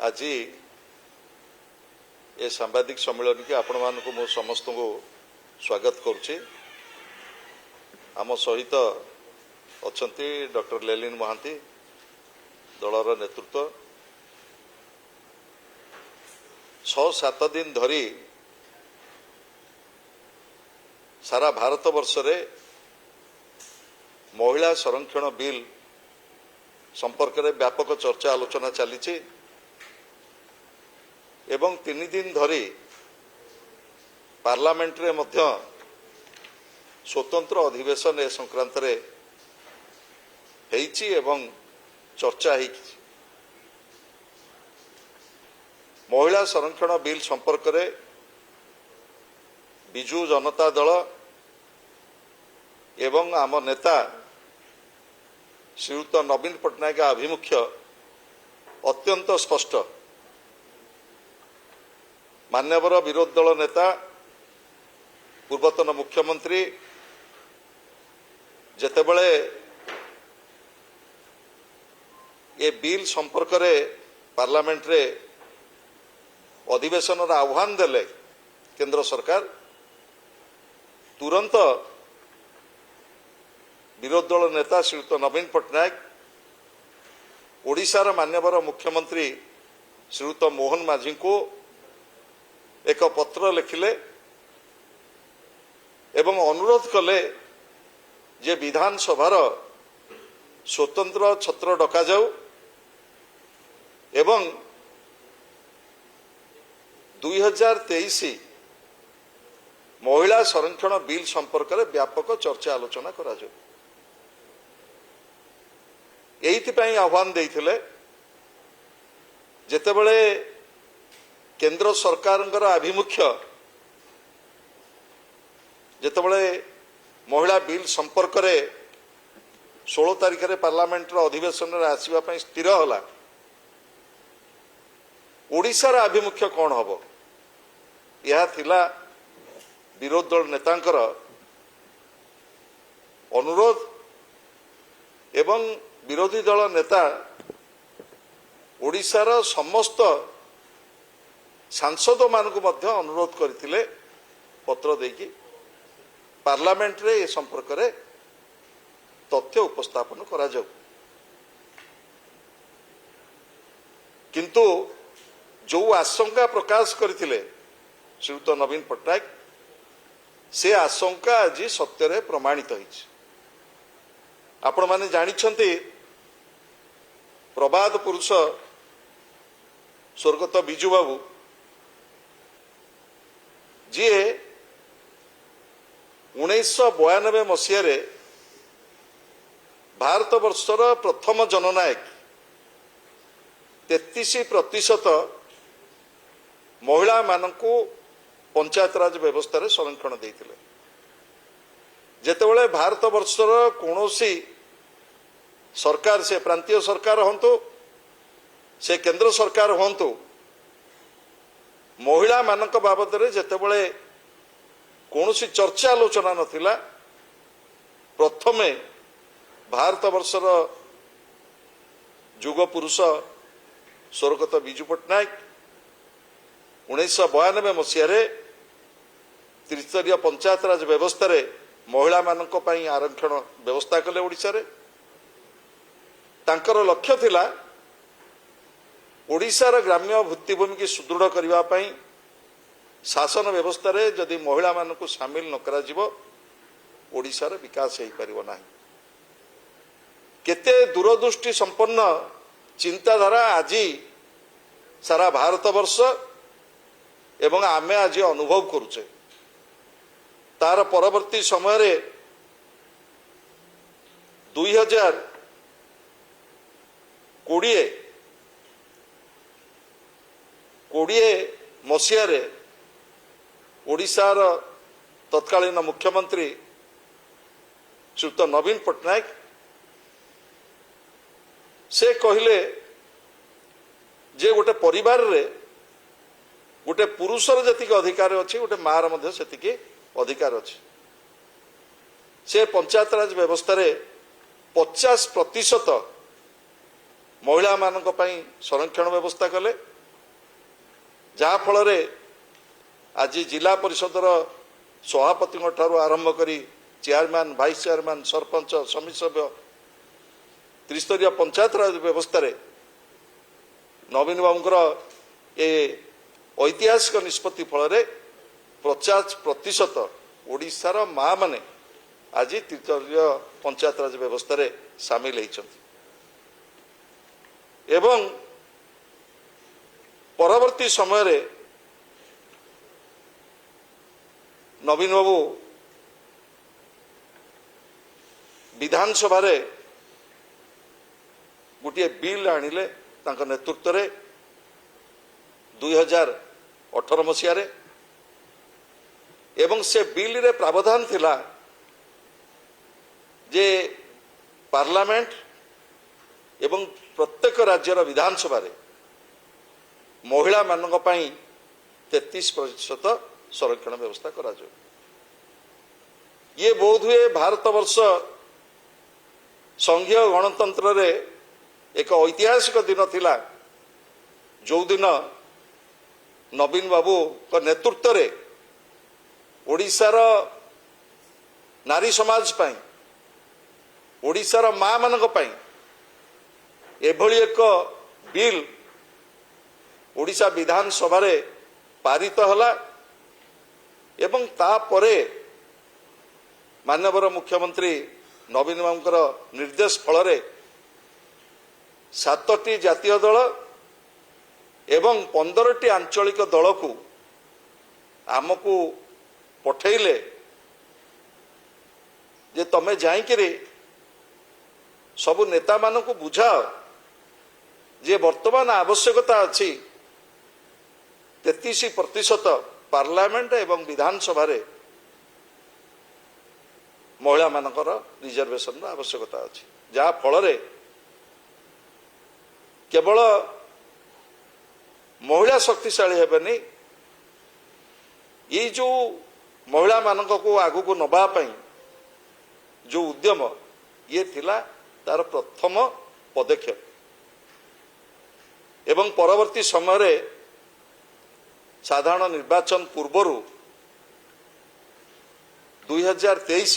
आज ये सांबादिक सम्मेलन की आपण मानक मु समस्त को स्वागत करुच्ची। आम सहित अच्छा डॉक्टर लेलिन महांती दलर नेतृत्व 6-7 दिन धरी सारा भारत वर्ष रे महिला संरक्षण बिल संपर्क में व्यापक चर्चा आलोचना चली एवं 3 दिन धरी पार्लियामेंट रे मध्य स्वतंत्र अधिवेशन ए संक्रांत रे हेइची एवं चर्चा हेइची। महिला संरक्षण बिल संपर्क में बिजू जनता दल एवं आम नेता श्रीयुत नवीन पट्टनायक आभिमुख्य अत्यंत स्पष्ट। मान्यवर विरोधी दल नेता पूर्वतन मुख्यमंत्री जेतेबेले ये बिल संपर्क में पार्लियामेंट रे अधिवेशन आह्वान देले केंद्र सरकार तुरंत विरोधी दल नेता श्रीयुत नवीन पट्टनायक ओडिशार मान्यवर मुख्यमंत्री श्रीयुत मोहन माझी को एक पत्र लिखिले एवं अनुरोध कले जे विधानसभार स्वतंत्र छत्र डका जाऊ एवं 2023 महिला संरक्षण बिल संपर्क में व्यापक चर्चा आलोचना करा जाऊ। एइथिपाई आह्वान देइथिले जेतेबेले केंद्र सरकार आभिमुख्य जेतेबेले महिला बिल संपर्क में 16 तारिख रे पार्लियामेंट अधिवेशन रे आसीबा पई स्थिर होला। ओडिशार आभिमुख्य कौन हबो यह थिला विरोधी दल नेतांकर अनुरोध एवं विरोधी दल नेता ओडिशार समस्त सांसद मानक मध्य अनुरोध करथिले पत्र देकी पार्लियामेंट रे ए संपर्क रे तथ्य उपस्थापन करा जाऊ। किंतु जो आशंका प्रकाश करथिले श्रीयुत नवीन पट्टनायक से आशंका आज सत्य प्रमाणित होइछ। आपण माने जानिछन्ते प्रबाद पुरुष स्वर्गत बिजू बाबू जी 1992 मसीह भारत वर्षर प्रथम जननायक 33% महिला मानकू पंचायत राज व्यवस्था रे संरक्षण देइथिले। जेतेबेले भारत वर्षर कोनोसी सरकार से प्रांतीय सरकार हंतु से केंद्र सरकार हंतु महिला मानक बाबद रे जेतेबेले कोनोसी चर्चा आलोचना नथिला प्रथमे भारत वर्षर जुग पुरुष स्वर्गत बिजू पट्टनायक 1992 मसीह त्रिस्तरीय पंचायत राज व्यवस्था रे महिला मानक पई आरक्षण व्यवस्था कले। ओडिशा रे तांकर लक्ष्य थिला ओडिशार ग्राम्य भित्तिभूमि की सुदृढ़ करबा पई शासन व्यवस्था रे जदि महिला मानक शामिल न करा जिवो ओडिशार विकास हेई परिबो नाही। केते दूरदृष्टि संपन्न चिंताधारा आज सारा भारत वर्ष एवं आमे आज अनुभव करुचे। तार परवर्ती समय रे 2020 मसीह रे ओडिशार तत्कालीन मुख्यमंत्री श्रीयुत नवीन पट्टनायक से कहले जे गोटे परिवार रे गोटे पुरुषर जतिक अधिकार अच्छी गोटे मार मध्य सेतिके अधिकार अच्छी। से पंचायत राज व्यवस्था रे 50% महिला मानक पई संरक्षण व्यवस्था कले। जहा फल आज जिला परिषदर सभापति ठारू आरंभ करी चेयरमैन भाइस चेयरमैन सरपंच समिति सभ्य त्रिस्तरीय पंचायत राज व्यवस्था रे नवीन बाबूर ए ऐतिहासिक निष्पत्ति फल 50% ओडिशार माँ माने आज त्रिस्तरीय पंचायत राज व्यवस्था रे सामिल होइछन्ति एवं परवर्ती समय रे नवीन बाबू विधानसभा रे गोटे बिल आनिले तांका नेतृत्व रे 2018 मसीह रे एवं से बिल रे प्रावधान थिला जे पार्लियामेंट एवं प्रत्येक राज्यर विधानसभा रे महिला मानक पई 33% संरक्षण व्यवस्था करा जो ये बोध हुए भारत वर्ष संघीय गणतंत्र रे एक ऐतिहासिक दिन थिला जो दिन नवीन बाबू को नेतृत्व रे ओडिशार नारी समाज पई ओडिशार माँ मानक पई एभली एक बिल ओडिशा विधानसभा रे पारित हला एवं तापरे माननीय मुख्यमंत्री नवीन बाबूंकर निर्देश फल 7टी जातीय दल एवं 15टी आंचलिक दल को आमको पठेले जे तमे जाइकिरे सबु नेता मान को बुझाओ जे वर्तमान आवश्यकता अच्छी 33% पार्लियामेंट एवं विधानसभा रे महिला मानकर रिजर्वेशन आवश्यकता अच्छी जहा फल केवल महिला शक्तिशाली हेबेनी ये जो महिला मानक को आगु को नबा पई जो उद्यम ये थिला तार प्रथम पदक्षेप एवं परवर्ती समय रे साधारण निर्वाचन पूर्वरु 2023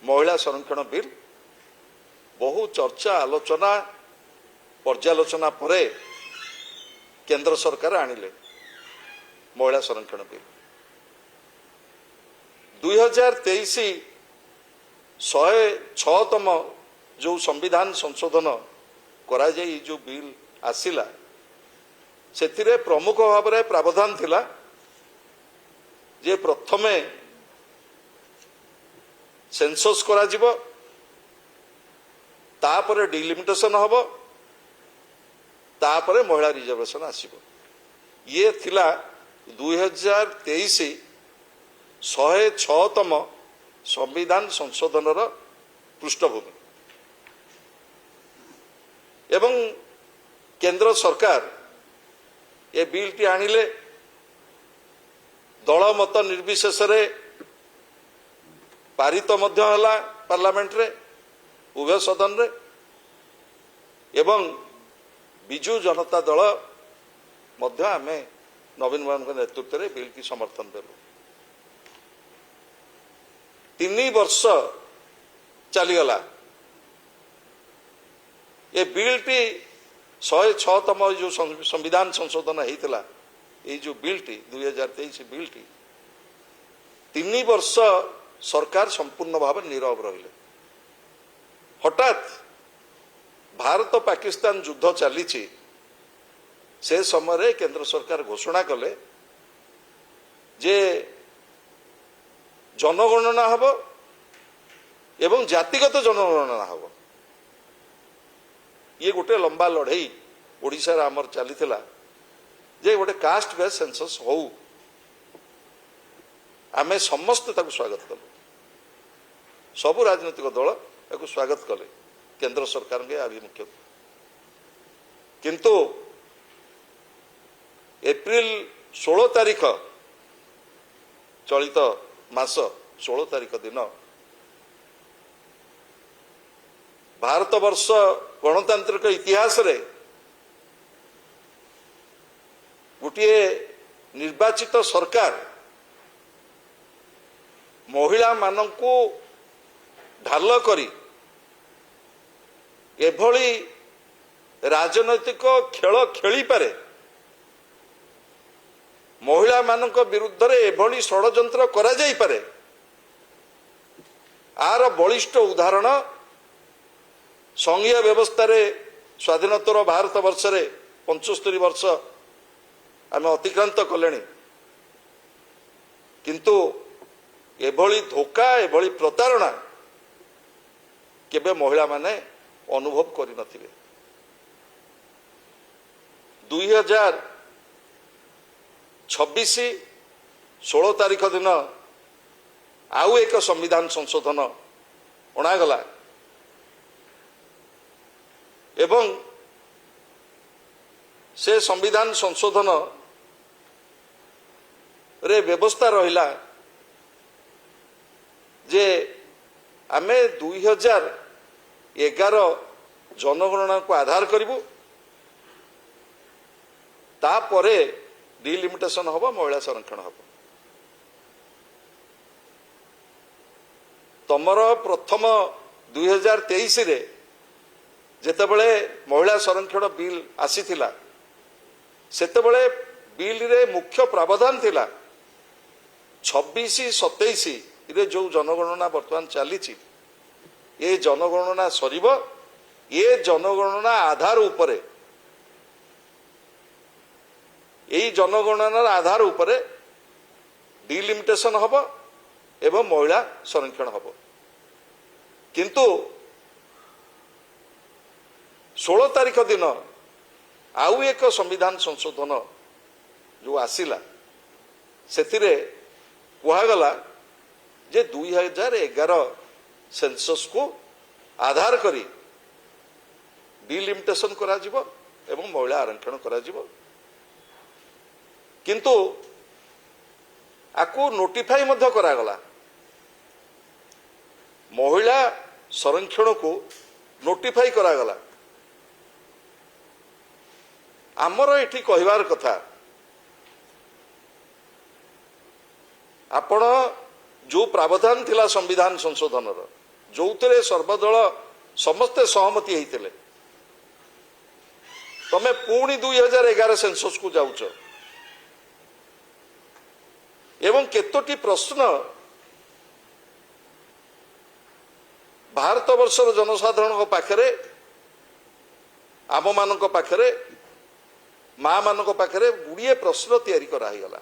महिला संरक्षण बिल बहु चर्चा आलोचना पर्यालोचना परे केंद्र सरकार आनिले महिला संरक्षण बिल 2023 106तम जो संविधान संशोधन करा जाई जो बिल आसिला सेथिरे प्रमुख भाव में प्रावधान थिला जे प्रथमे सेंसस करा जिवो तापरे डिलिमिटेशन हबो तापरे महिला रिजर्वेशन आसीबो ये थिला 2023 106तम संविधान संशोधन पृष्ठभूमि एवं केंद्र सरकार ये बिल टी आनिले दल मत निर्विशेष रे पारित मध्य हला पार्लियामेंट रे उभय सदन रे एवं बिजु जनता दल मध्य आमे नवीन बाबू नेतृत्व रे बिल की समर्थन देलु 3 वर्ष चलीगला ये बिल टी 106तम जो संविधान संशोधन होता ये जो बिल टी 2023 बिल टी 3 वर्ष सरकार संपूर्ण भाव नीरव रहिले हठात भारत पाकिस्तान युद्ध चली से समय केंद्र सरकार घोषणा कले जे जनगणना हब एवं जातिगत जनगणना हब ये गोटे लंबा लड़ई ओडिशा आमर चलीथिला जे गोटे कास्ट बेस सेंसस हो आमे समस्त ताकु स्वागत कलु सबु राजनीतिक दल ताकु स्वागत कले केंद्र सरकार के आभिमुख्य किंतु एप्रिल 16 तारीख चलित मास 16 तारीख दिन भारत वर्ष गणतांत्रिक इतिहास रे गोटे निर्वाचित सरकार महिला मानंकु ढाल करी एभली राजनैतिक खेल खेली पारे, महिला मानक विरुद्ध रे एभली षड़यंत्र करा जाई पारे, आर बलिष्ठ उदाहरण संघीय व्यवस्था रे स्वाधीनतर भारत वर्ष रे 75 वर्ष आम अतिक्रांत कले, किंतु एभली धोखा एभली प्रतारणा केबे महिला माने अनुभव करि नथिबे। 2026 16 तारीख दिन आउ एक संविधान संशोधन अणागला एवं से संविधान संशोधन रे व्यवस्था रहिला जे आमे 2011 जनगणना को आधार करिबु, तापरे डिलिमिटेशन हबो, महिला संरक्षण हबो। तमर प्रथम 2023 रे जेतेबेले महिला संरक्षण बिल आसीथिला सेतेबेले बिल रे मुख्य प्रावधान थिला 26-27 रे जो जनगणना वर्तमान चली ये जनगणना सरीब, ये जनगणना आधार उपरे यही जनगणनार आधार उपरे डिलिमिटेशन हब एवं महिला संरक्षण हब। किंतु 16 तारीख दिन आउ एक संविधान संशोधन जो आसिला सेथिरे कुहागला जे 2011 सेंसस को आधार करी डिलिमिटेशन करा जिवो एवं महिला आरक्षण करा जिवो, किंतु आकु नोटिफाई मध्य करागला, महिला संरक्षण को नोटिफाई करागला। आमर एठी कहिबार कथा आपण जो प्रावधान थिला संविधान संशोधन जो थे सर्वदल समस्ते सहमति होते तमे पुणी 2011 सेंसस को जाउच एवं केतोटी प्रश्न भारत वर्षर जनसाधारण पाखरे आम मान पाखरे माँ मान पाखरे गुड़िए प्रश्न तैयारी करागला।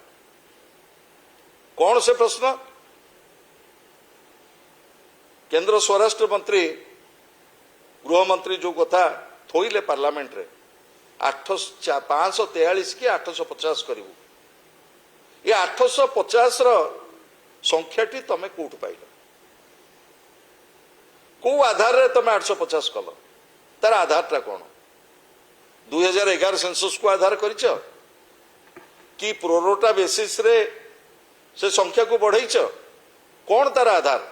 कौन से प्रश्न? केंद्र स्वराष्ट्र मंत्री गृह मंत्री जो कथा थोइले पार्लियामेंट रे 543 कि 850 करू, ये 850 संख्याटी तमे कोठ पाइल, को आधार रे तमे 850 कल, तार आधारटा कौन? 2011 सेंसस को आधार करिछ कि प्रोरोटा बेसिस रे से संख्या को बढ़ाइछ? कौन तार आधार?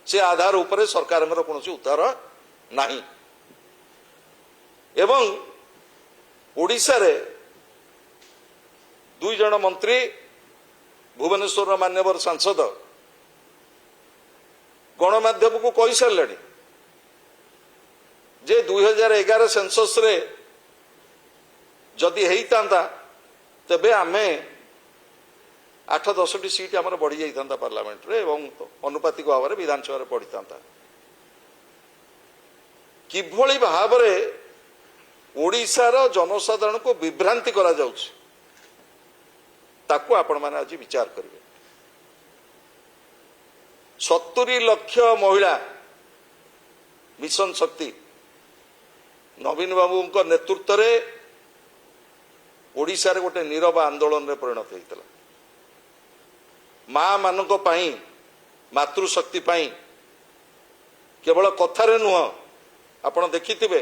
से आधार उपरे सरकार कौन उत्तर नहीं। एवं ओडिशा रे 2 जन मंत्री भुवनेश्वर मान्यवर सांसद गणमाध्यम को कही सारे जे 2011 सेंसस रे जदि हेइतांता तबे आमे 8-10 सीट आमर बढ़ी जाता पार्लियामेंट रे एवं अनुपातिक भाव में विधानसभा बढ़ी था। किभली भाव में ओडिशार जनसाधारण को विभ्रांति करा जाउछि ताकू आपण माने आज विचार करिवे। 70 लाख महिला मिशन शक्ति नवीन बाबू नेतृत्व रे ओडिशा रे गोटे नीरव आंदोलन रे परिणत होइतला। माँ मानक पाई मातृशक्ति पाई केवल कथारे नुह, आपण देखिथिबे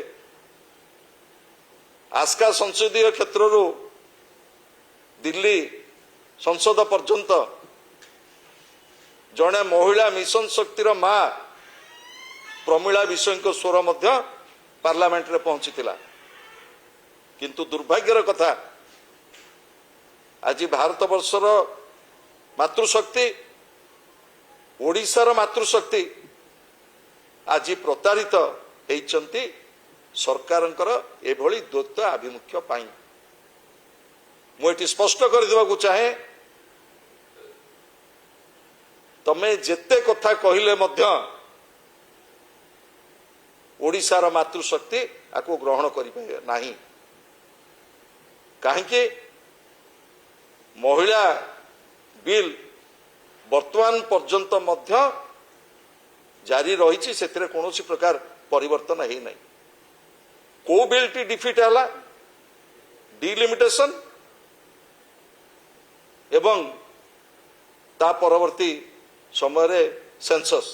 आस्का संसदीय क्षेत्र दिल्ली संसद पर्यंत जड़े महिला मिशन शक्तिर माँ प्रमीला विषय स्वर मध्य पार्लियामेंट रे पहुंची थिला। किंतु दुर्भाग्यर कथा आज भारतवर्षर मातृशक्ति ओडिशार मातृशक्ति आज प्रतारित होती सरकारंकर एभली द्वैत आभिमुख्य पाई मुझे स्पष्ट करदेवाक चाहे तमे जेते कथा कहले मध्य ओडिशार मातृशक्ति आको ग्रहण करिपारे नाही काहेकि महिला बिल वर्तमान पर्यंत मध्य जारी रही से कौन प्रकार परिवर्तन है नहीं को बिल टी डिफिट है डिलिमिटेशन एवं ता परवर्ती समय रे सेंसस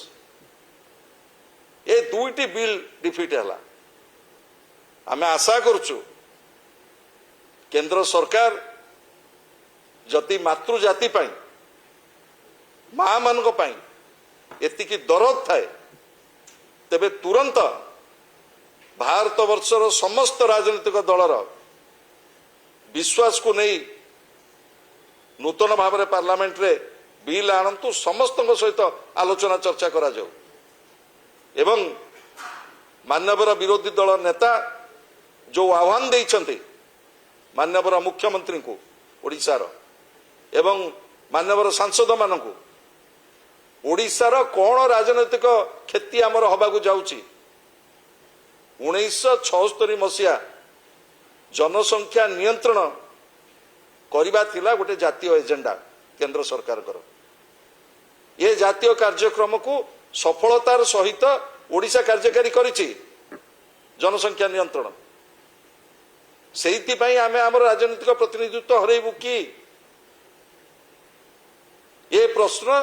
ये दुईटी बिल डिफिट है आमे आशा करुचु केंद्र सरकार जति मातृजाति पाई माँ मान एतिकी दरद थाए तेबे तुरंत भारत वर्षर समस्त राजनीतिक दलर विश्वास को नहीं नूतन भाव में पार्लियामेंट रे बिल आणंतु समस्त सहित आलोचना चर्चा करा जाऊ एवं मान्यवर विरोधी दल नेता जो आह्वान देइछन्ति मान्यवर मुख्यमंत्री को ओडिशार एवं मान्यवर सांसद मानकु ओडिशार कौन राजनैतिक क्षति आमर हबाकु जाउची 1976 मसीहा जनसंख्या नियंत्रण करिबा थिला गोटे जातीय एजेंडा केंद्र सरकार कर ये जातीय कार्यक्रम को सफलतार सहित ओडिशा कार्यकारी करिछि जनसंख्या नियंत्रण सेहिति पई आमे हमर राजनीतिक प्रतिनिधित्व हरैबु कि ये प्रश्न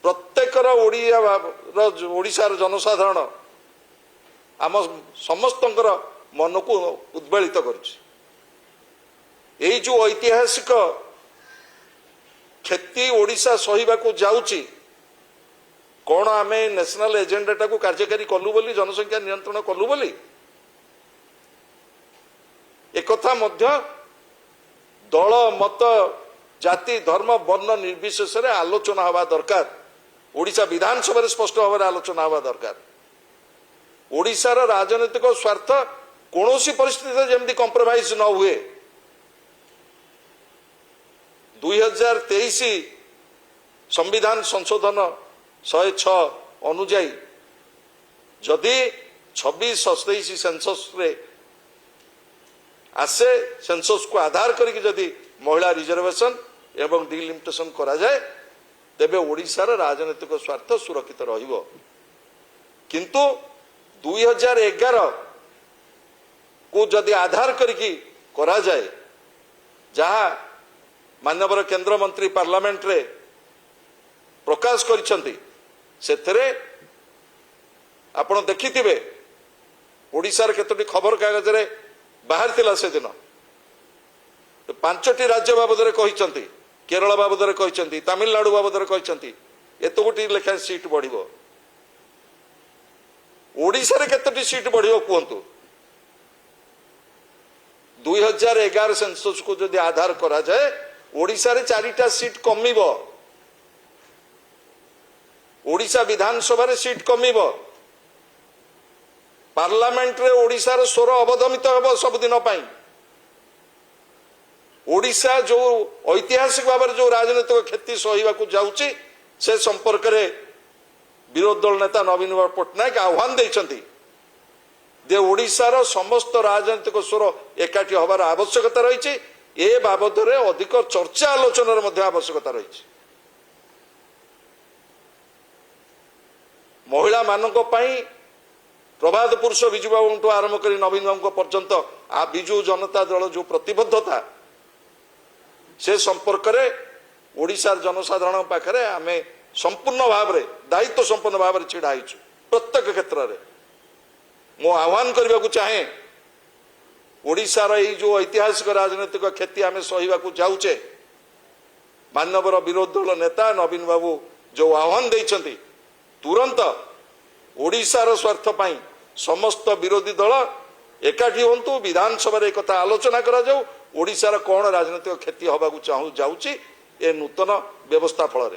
प्रत्येकर ओडिशार जनसाधारण आम समस्तंकर मन को उद्वेलित करुछि एई जो ऐतिहासिक क्षति ओडिशा सहिबा को जाउछि कौन आमे नेशनल एजेंडा टाको कार्यकारी कलु बोली जनसंख्या नियंत्रण कलु बोली एकथा मध्य दल मत जाति धर्म वर्ण निर्विशेष रे आलोचना हवा दरकार ओडिशा विधानसभा स्पष्ट भाव में आलोचना हवा दरकार ओडिशार राजनीतिक स्वार्थ कौन परिस्थिति जमी कंप्रोमाइज न हुए 2023 संविधान संशोधन 106 अनुजाई जदि 26-27 सेंसस रे आसे सेंसस को आधार करके जदि महिला रिजर्वेशन एवं डिलिमिटेशन करा जाए तेबे ओडिशार राजनीतिक स्वार्थ सुरक्षित रहिबो किंतु 2011 को जदि आधार करके करा जाए जहाँ माननीय केंद्र मंत्री पार्लियामेंट रे प्रकाश करिसेंती सेथरे आपण देखिथिबे ओडिशार केतोटी खबर कागज रे बाहर थिला से दिन 5टी राज्य बाबद रे कहिसेंती केरल बाबद रे कहिसेंती तमिलनाडु बाबद रे कहिसेंती एतो गोटी लेखा सीट बढ़िबो ओडिशा रे केतोटी सीट बढ़िबो कहंतु 2011 सेंसस को जदि आधार करा जाए ओडिशा रे 4टा सीट कमिबो ओडिशा विधानसभा रे सीट कमिबो पार्लियामेंट रे ओडिशा रे स्वर अवदमित हेबो सबदिन पाई ओडिशा जो ऐतिहासिक भाव में जो राजनीतिक क्षति सहवा को जाउची से संपर्क रे विरोधी दल नेता नवीन पट्टनायक आह्वान देइछन्ती जे ओडिशार समस्त राजनीतिक स्वर एकाठी हबार आवश्यकता रही ए बाबद रे अधिक चर्चा आलोचनार मध्य आवश्यकता रही महिला मानक पई प्रभात पुरुष विजु बाबू आरंभ कर नवीन बाबू पर्यंत आ विजु जनता दल जो प्रतिबद्धता से संपर्क रे ओडिशार जनसाधारण पाखरे आमे संपूर्ण भाव रे दायित्व संपन्न भाव रे छिड़ा आइछु प्रत्येक क्षेत्र रे मो आह्वान करबा को चाहे ओडिशार এই जो ऐतिहासिक राजनीतिक क्षति आमे सहिबा को जाउचे माननीय विरोधी दल नेता नवीन बाबू जो आह्वान देइछन्ती तुरंत ओडिशार स्वार्थ पाई समस्त विरोधी दल एकाठी होंतु विधानसभा रे कथा आलोचना करा जाऊ ओडिशार कौन राजनीतिक क्षति हवाक जाऊँगी ए नूतन व्यवस्था फल